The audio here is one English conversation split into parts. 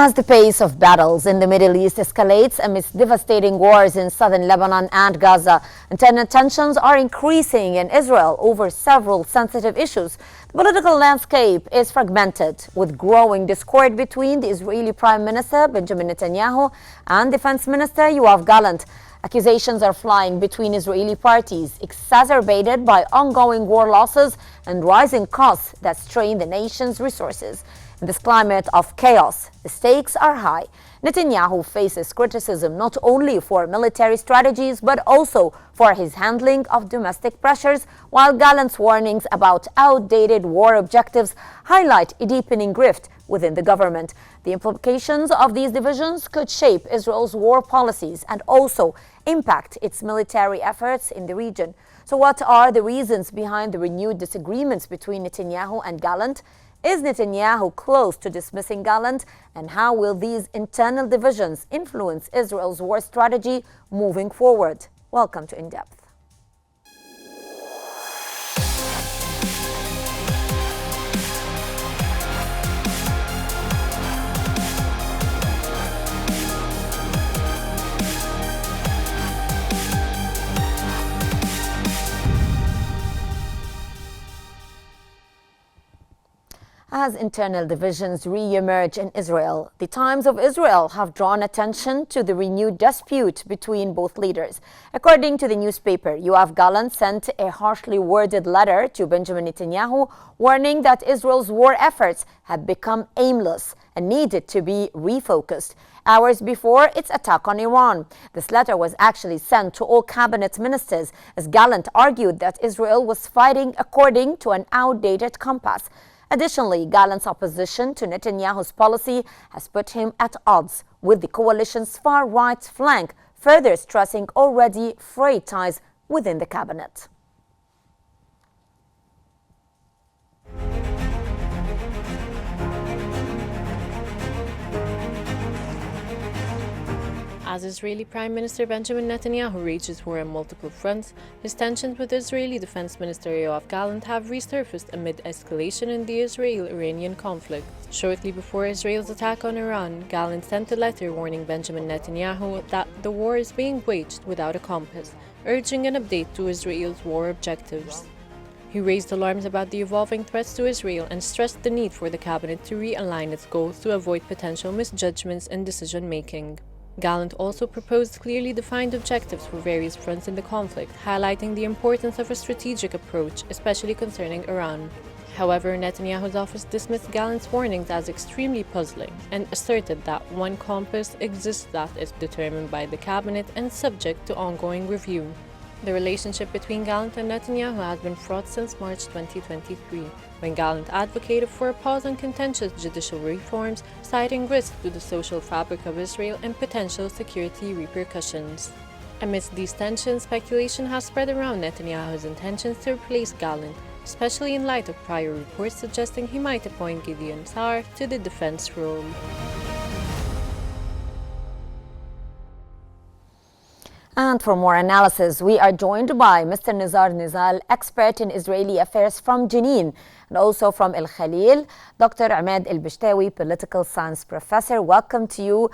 As the pace of battles in the Middle East escalates amidst devastating wars in southern Lebanon and Gaza, internal tensions are increasing in Israel over several sensitive issues. The political landscape is fragmented, with growing discord between the Israeli Prime Minister Benjamin Netanyahu and Defense Minister Yoav Gallant. Accusations are flying between Israeli parties, exacerbated by ongoing war losses and rising costs that strain the nation's resources. In this climate of chaos, the stakes are high. Netanyahu faces criticism not only for military strategies but also for his handling of domestic pressures, while Gallant's warnings about outdated war objectives highlight a deepening rift within the government. The implications of these divisions could shape Israel's war policies and also impact its military efforts in the region. So what are the reasons behind the renewed disagreements between Netanyahu and Gallant? Is Netanyahu close to dismissing Gallant? And how will these internal divisions influence Israel's war strategy moving forward? Welcome to In Depth. As internal divisions re-emerge in Israel, the Times of Israel have drawn attention to the renewed dispute between both leaders. According to the newspaper, Yoav Gallant sent a harshly worded letter to Benjamin Netanyahu, warning that Israel's war efforts had become aimless and needed to be refocused. Hours before its attack on Iran, this letter was actually sent to all cabinet ministers, as Gallant argued that Israel was fighting according to an outdated compass. Additionally, Gallant's opposition to Netanyahu's policy has put him at odds with the coalition's far-right flank, further stressing already frayed ties within the cabinet. As Israeli Prime Minister Benjamin Netanyahu rages war on multiple fronts, his tensions with Israeli Defense Minister Yoav Gallant have resurfaced amid escalation in the Israel-Iranian conflict. Shortly before Israel's attack on Iran, Gallant sent a letter warning Benjamin Netanyahu that the war is being waged without a compass, urging an update to Israel's war objectives. He raised alarms about the evolving threats to Israel and stressed the need for the cabinet to realign its goals to avoid potential misjudgments in decision-making. Gallant also proposed clearly defined objectives for various fronts in the conflict, highlighting the importance of a strategic approach, especially concerning Iran. However, Netanyahu's office dismissed Gallant's warnings as extremely puzzling and asserted that one compass exists that is determined by the cabinet and subject to ongoing review. The relationship between Gallant and Netanyahu has been fraught since March 2023, when Gallant advocated for a pause on contentious judicial reforms, citing risks to the social fabric of Israel and potential security repercussions. Amidst these tensions, speculation has spread around Netanyahu's intentions to replace Gallant, especially in light of prior reports suggesting he might appoint Gideon Sa'ar to the defense role. And for more analysis, we are joined by Mr. Nizar Nizal, expert in Israeli affairs from Jenin, and also from El Khalil, Dr. Ahmed El Bishtawi, political science professor. Welcome to you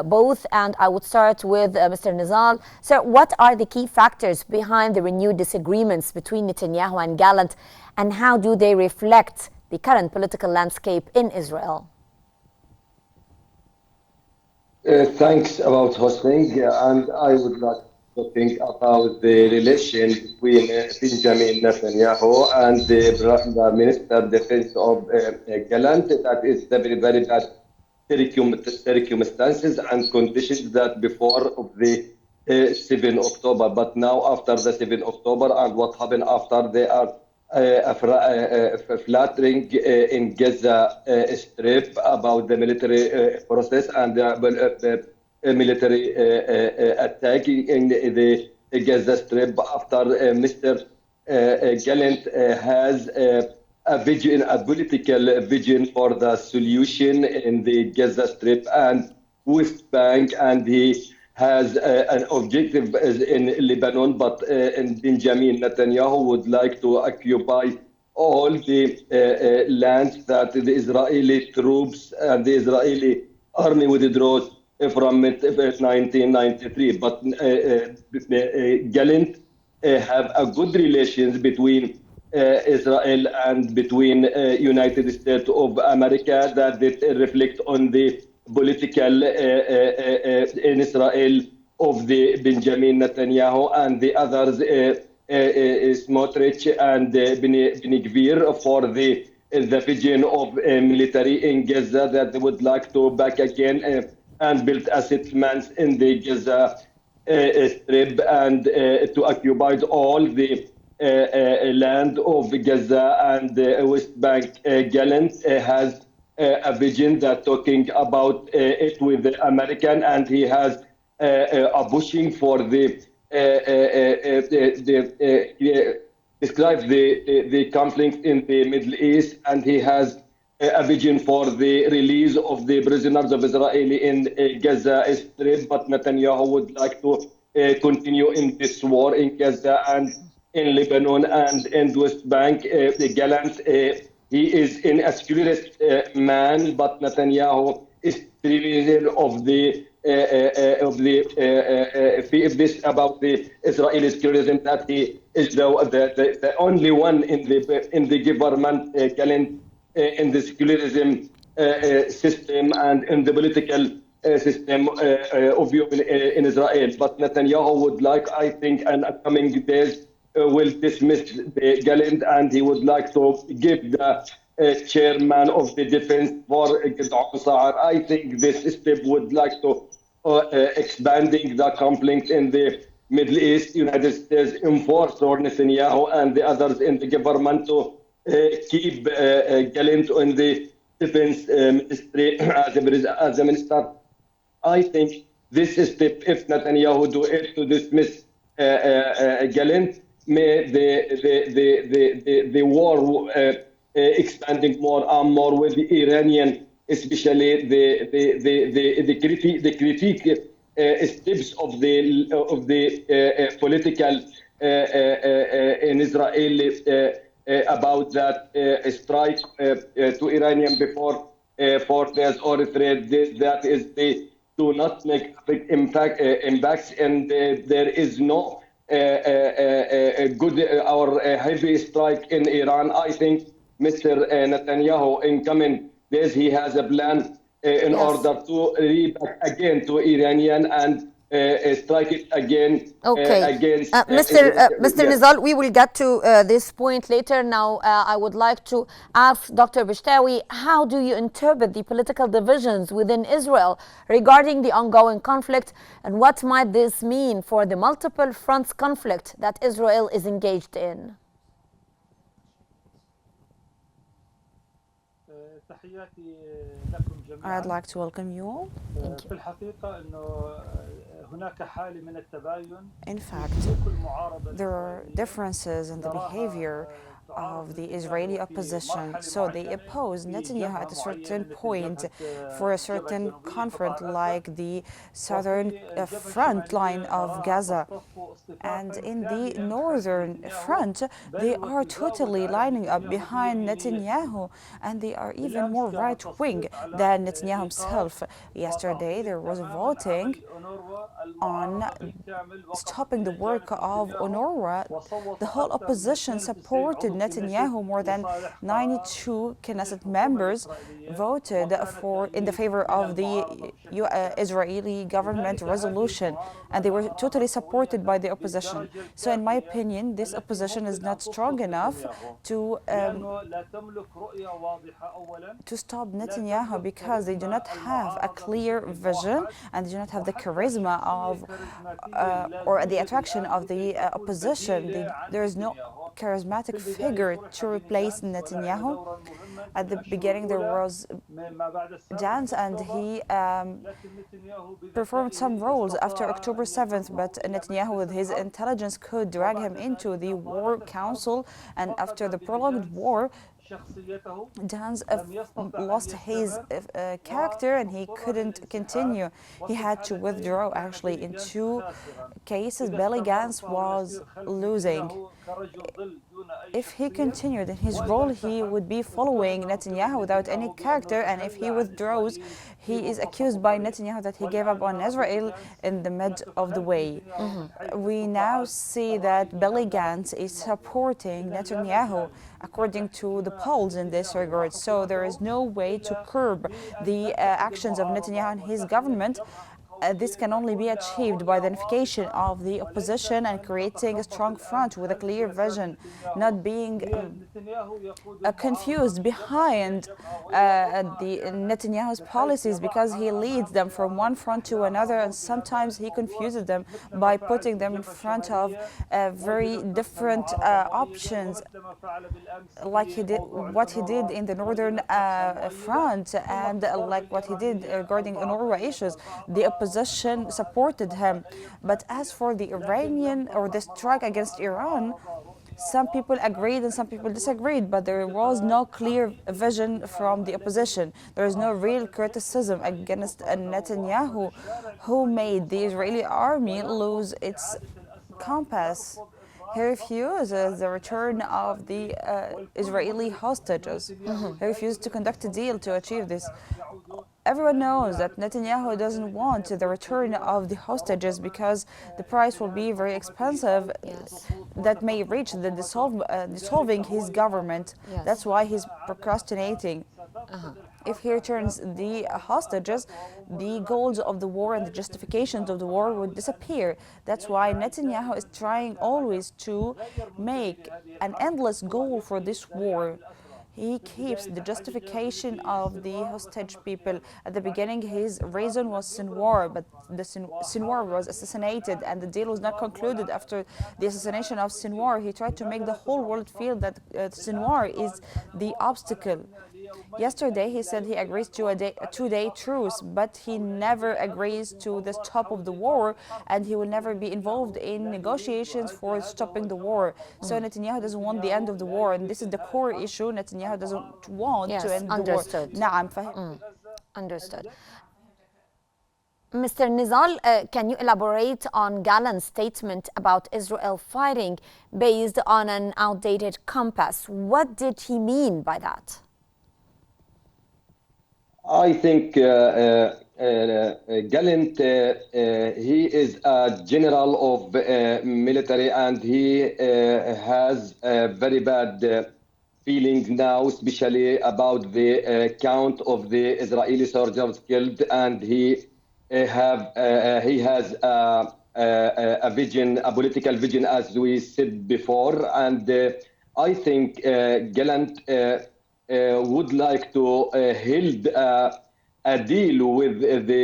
both, and I would start with Mr. Nizal. Sir, what are the key factors behind the renewed disagreements between Netanyahu and Gallant, and how do they reflect the current political landscape in Israel? Thanks about hosting, and I would like to think about the relation between Benjamin Netanyahu and the Minister of Defense of Gallant. That is the very bad circumstances and conditions that before of the 7 October. But now after the 7 October and what happened after, they are flattering in Gaza Strip about the military process and the military attack in the Gaza Strip after Mr. Gallant has a vision, a political vision for the solution in the Gaza Strip and West Bank, and he has an objective in Lebanon, but Benjamin Netanyahu would like to occupy all the lands that the Israeli troops and the Israeli army withdrew from 1993. But Gallant have a good relations between Israel and between United States of America that reflect on the political in Israel of the Benjamin Netanyahu and the others, Smotrich and Beni Gvir, for the vision of military in Gaza that they would like to back again and build a settlements in the Gaza Strip and to occupy all the land of Gaza and West Bank. Gallant has a vision that talking about it with the American, and he has a pushing for the describe the conflict in the Middle East, and he has a vision for the release of the prisoners of Israel in Gaza Strip. But Netanyahu would like to continue in this war in Gaza and in Lebanon and in West Bank. The Gallant, he is an extremist man, but Netanyahu is really of the this about the Israeli terrorism, that he is the only one in the government, Gallant, in the secularism system and in the political system of in Israel. But Netanyahu would like, I think, in upcoming days will dismiss the Gallant, and he would like to give the chairman of the defense for Gideon Sa'ar. I think this step would like to expanding the conflict in the Middle East. United States enforced or Netanyahu and the others in the government to keep Gallant in the defense ministry as a minister. I think this step, if Netanyahu do it to dismiss Gallant, may the war expanding more and more with the Iranian, especially the critique steps of the political in Israel about that strike to Iranian before 4 days or 3 days. That is the do not make big impacts, and there is no good or heavy strike in Iran. I think Mr. Netanyahu in coming days, he has a plan in order to reback again to Iranian and strike it again against Mr. Nizal, we will get to this point later. Now, I would like to ask Dr. Bishtawi, how do you interpret the political divisions within Israel regarding the ongoing conflict, and what might this mean for the multiple fronts conflict that Israel is engaged in? I'd like to welcome you all. Thank you. In fact, there are differences in the behavior of the Israeli opposition. So they oppose Netanyahu at a certain point for a certain conflict, like the southern front line of Gaza. And in the northern front, they are totally lining up behind Netanyahu, and they are even more right-wing than Netanyahu himself. Yesterday, there was voting on stopping the work of UNRWA. The whole opposition supported Netanyahu. More than 92 Knesset members voted in the favor of the Israeli government resolution, and they were totally supported by the opposition. So in my opinion, this opposition is not strong enough to stop Netanyahu, because they do not have a clear vision and they do not have the charisma of or the attraction of the opposition. There is no charismatic figure to replace Netanyahu. At the beginning, there was dance, and he performed some roles after October 7th, but Netanyahu, with his intelligence, could drag him into the war council, and after the prolonged war, Dan's lost his character and he couldn't continue. He had to withdraw. Actually, in 2 cases, Benny Gantz was losing. if he continued in his role, he would be following Netanyahu without any character, and if he withdraws, he is accused by Netanyahu that he gave up on Israel in the mid of the way. We now see that Billy Gantz is supporting Netanyahu according to the polls in this regard. So there is no way to curb the actions of Netanyahu and his government. This can only be achieved by the unification of the opposition and creating a strong front with a clear vision, not being confused behind the Netanyahu's policies, because he leads them from one front to another, and sometimes he confuses them by putting them in front of very different options, like what he did in the northern front, and like what he did regarding Norway issues. The opposition supported him. But as for the Iranian or the strike against Iran, some people agreed and some people disagreed, but there was no clear vision from the opposition. There is no real criticism against Netanyahu, who made the Israeli army lose its compass. He refuses the return of the Israeli hostages. He refused to conduct a deal to achieve this. Everyone knows that Netanyahu doesn't want the return of the hostages because the price will be very expensive. Yes. That may reach the dissolving his government. Yes. That's why he's procrastinating. If he returns the hostages, the goals of the war and the justifications of the war would disappear. That's why Netanyahu is trying always to make an endless goal for this war. He keeps the justification of the hostage people. At the beginning, his reason was Sinwar, but Sinwar was assassinated and the deal was not concluded after the assassination of Sinwar. He tried to make the whole world feel that Sinwar is the obstacle. Yesterday, he said he agrees to a two-day truce, but he never agrees to the stop of the war, and he will never be involved in negotiations for stopping the war. So Netanyahu doesn't want the end of the war, and this is the core issue. Netanyahu doesn't want to end understood. the war. نعم فهم. Understood. Mr. Nizal, can you elaborate on Gallant's statement about Israel fighting based on an outdated compass? What did he mean by that? I think Gallant, he is a general of military, and he has very bad feelings now, especially about the count of the Israeli soldiers killed, and he has a vision, a political vision, as we said before, and I think Gallant would like to hold a deal with the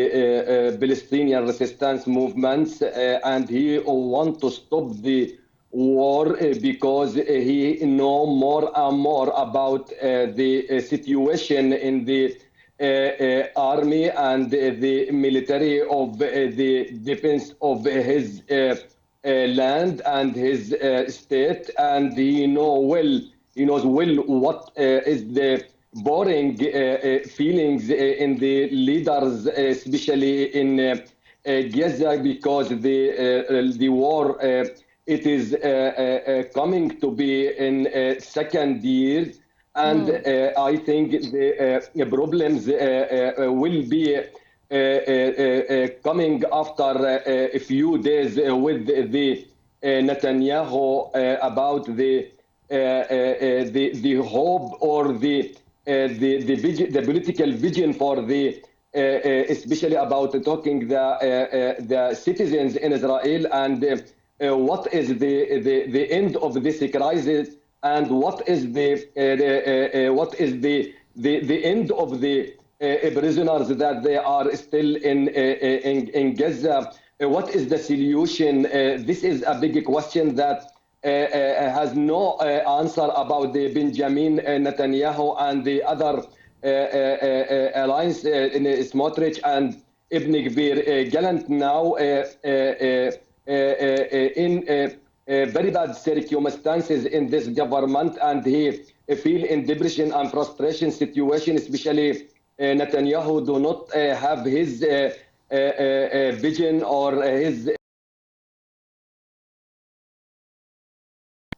Palestinian resistance movements, and he wants to stop the war because he knows more and more about the situation in the army and the military of the defense of his land and his state, and he knows well what is the boring feelings in the leaders, especially in Gaza, because the war it is coming to be in second year, and I think the problems will be coming after a few days with the Netanyahu about the hope or the vision, the political vision for the especially about talking the citizens in Israel, and what is the end of this crisis, and what is the end of the prisoners that they are still in Gaza. What is the solution? This is a big question that has no answer about the Benjamin Netanyahu and the other alliance in Smotrich and Ibn Gvir. Gallant now in very bad circumstances in this government, and he feel in depression and frustration situation, especially Netanyahu do not have his vision or his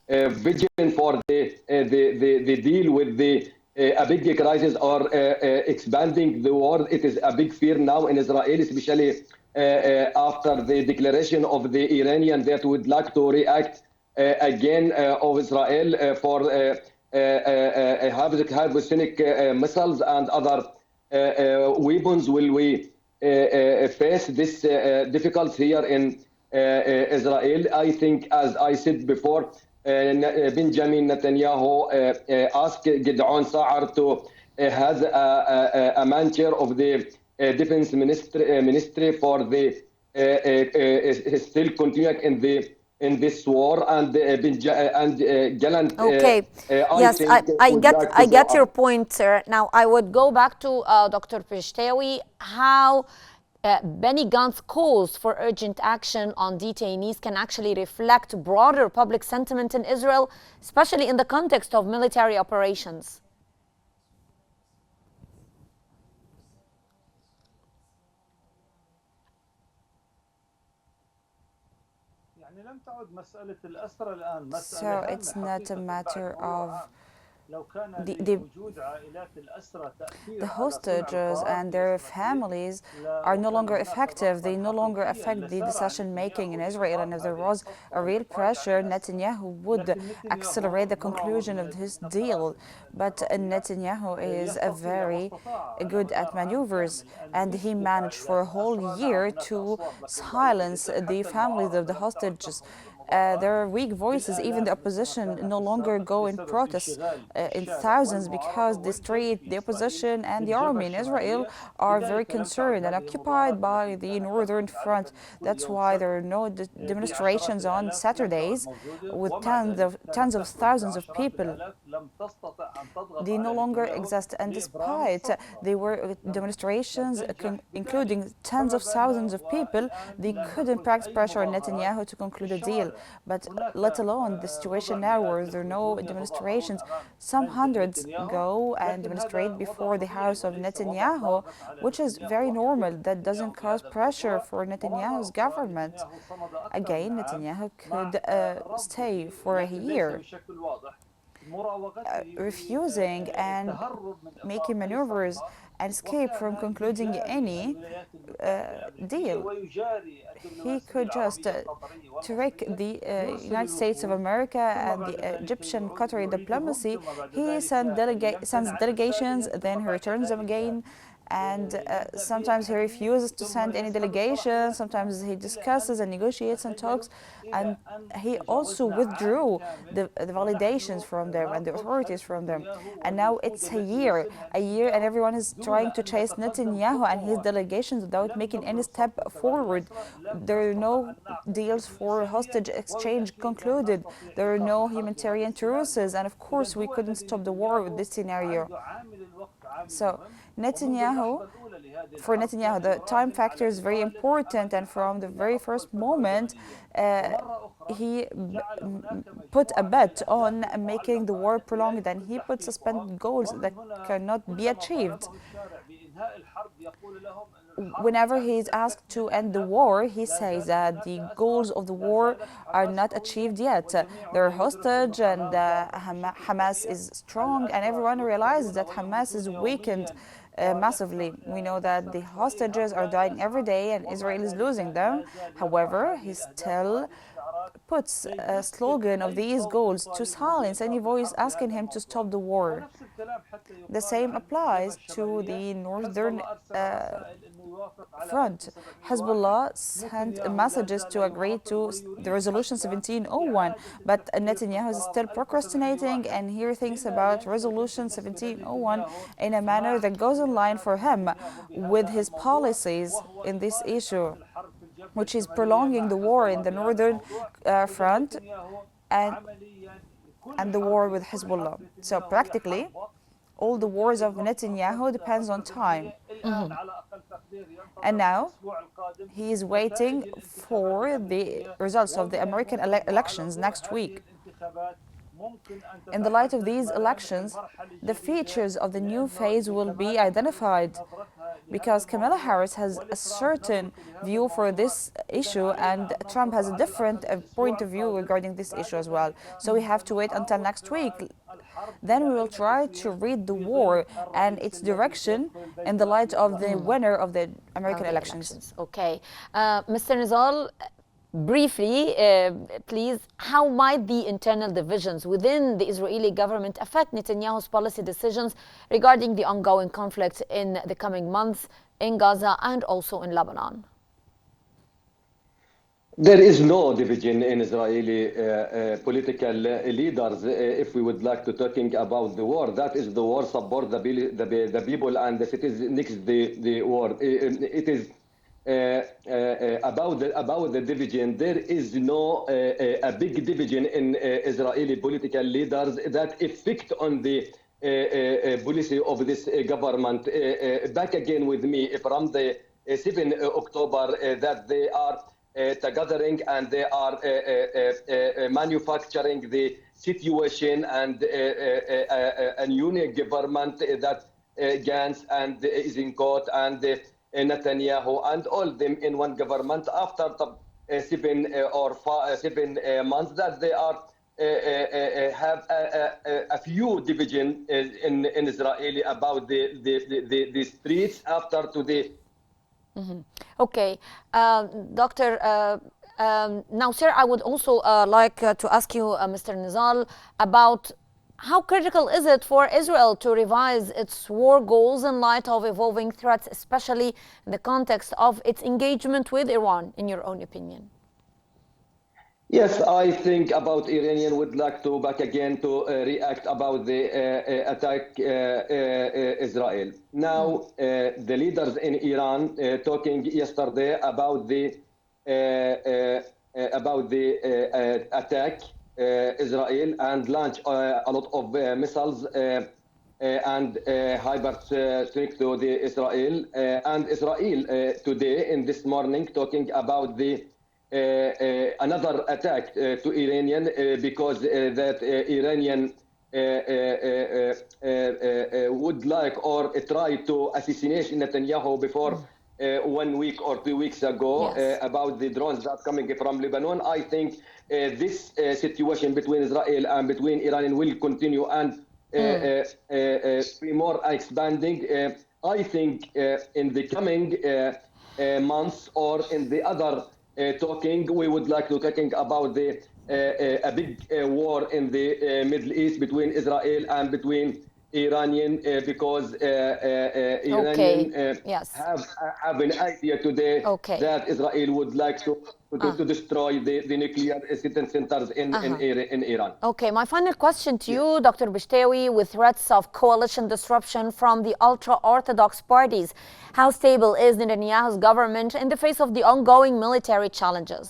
vision for the deal with a big crisis or expanding the war. It is a big fear now in Israel, especially after the declaration of the Iranian that would like to react again of Israel for hypersonic missiles and other weapons. Will we face this difficulty here in Israel? I think, as I said before, Benjamin Netanyahu asked Gideon Sa'ar to has a man chair of the defense ministry for the still continuing in this war, and Gallant. Okay. Yes, I get your point, sir. Now I would go back to Dr. Pishtawi. How Benny Gantz's calls for urgent action on detainees can actually reflect broader public sentiment in Israel, especially in the context of military operations. So it's not a matter of the hostages and their families are no longer effective. They no longer affect the decision making in Israel. And if there was a real pressure, Netanyahu would accelerate the conclusion of his deal. But Netanyahu is very good at maneuvers, and he managed for a whole year to silence the families of the hostages. There are weak voices. Even the opposition no longer go in protests in thousands, because the opposition and the army in Israel are very concerned and occupied by the northern front. That's why there are no demonstrations on Saturdays with tens of thousands of people. They no longer exist, and despite there were demonstrations including tens of thousands of people, they couldn't practice pressure on Netanyahu to conclude a deal. But let alone the situation now where there are no demonstrations. Some hundreds go and demonstrate before the house of Netanyahu, which is very normal. That doesn't cause pressure for Netanyahu's government. Again, Netanyahu could stay for a year, refusing and making maneuvers and escape from concluding any deal. He could just trick the United States of America and the Egyptian Qatari diplomacy. He sends delegations, then he returns them again. And sometimes he refuses to send any delegation. Sometimes he discusses and negotiates and talks. And he also withdrew the validations from them and the authorities from them. And now it's a year, and everyone is trying to chase Netanyahu and his delegations without making any step forward. There are no deals for hostage exchange concluded. There are no humanitarian truces. And of course, we couldn't stop the war with this scenario. So for Netanyahu, the time factor is very important, and from the very first moment, he put a bet on making the war prolonged, and he put suspended goals that cannot be achieved. Whenever he is asked to end the war, he says that the goals of the war are not achieved yet. They're hostage, and Hamas is strong, and everyone realizes that Hamas is weakened massively. We know that the hostages are dying every day and Israel is losing them. However, he still puts a slogan of these goals to silence any voice asking him to stop the war. The same applies to the northern front. Hezbollah sent messages to agree to the resolution 1701, but Netanyahu is still procrastinating, and he thinks about resolution 1701 in a manner that goes in line for him with his policies in this issue, which is prolonging the war in the northern front and the war with Hezbollah. So practically, all the wars of Netanyahu depends on time. And now he is waiting for the results of the American elections next week. In the light of these elections, the features of the new phase will be identified. because Kamala Harris has a certain view for this issue and Trump has a different point of view regarding this issue as well. So we have to wait until next week. Then we will try to read the war and its direction in the light of the winner of the American elections. Okay. Mr. Nizal, briefly, please, how might the internal divisions within the Israeli government affect Netanyahu's policy decisions regarding the ongoing conflict in the coming months in Gaza and also in Lebanon? There is no division in Israeli political leaders. If we would like to talking about the war, that is the war support the people and the cities next the war. It is about the division. There is no a big division in Israeli political leaders that affect on the policy of this government. Back again with me from the 7 October that they are gathering and they are manufacturing the situation and a new government that Gantz and is in court and Netanyahu and all them in one government after 7 months that they are have a few division in Israeli about the streets after today. Okay, Doctor. Now, sir, I would also like to ask you, Mr. Nizal, about how critical is it for Israel to revise its war goals in light of evolving threats, especially in the context of its engagement with Iran, in your own opinion? Yes, I think about Iranian would like to back again to react about the attack Israel. Now, the leaders in Iran talking yesterday about the attack Israel and launch a lot of missiles and hypersonic to the Israel and Israel today in this morning talking about the another attack to Iranian because that Iranian would like or try to assassinate Netanyahu before 1 week or 2 weeks ago. Yes. About the drones that coming from Lebanon. I think this situation between Israel and between Iran will continue and be more expanding. I think in the coming months or in the other talking, we would like to talking about the a big war in the Middle East between Israel and between Iranian because Iranian Yes. have an idea today that Israel would like to destroy the nuclear centers in Iran. Okay, my final question to you, Dr. Bishtawi, with threats of coalition disruption from the ultra-Orthodox parties, how stable is Netanyahu's government in the face of the ongoing military challenges?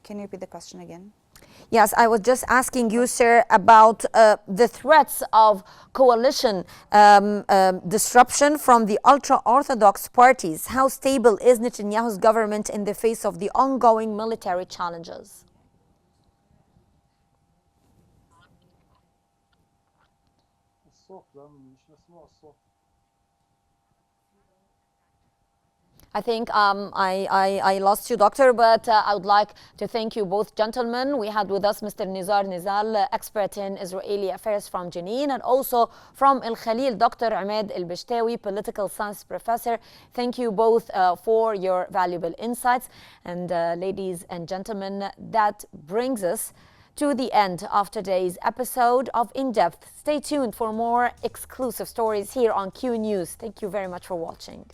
Can you repeat the question again? Yes, I was just asking you, sir, about the threats of coalition disruption from the ultra-Orthodox parties. How stable is Netanyahu's government in the face of the ongoing military challenges? I think I lost you, Doctor, but I would like to thank you both gentlemen. We had with us Mr. Nizar Nizal, expert in Israeli affairs from Jenin, and also from El Khalil, Dr. Ahmed El Bishtawi, political science professor. Thank you both for your valuable insights. And ladies and gentlemen, that brings us to the end of today's episode of In Depth. Stay tuned for more exclusive stories here on Q News. Thank you very much for watching.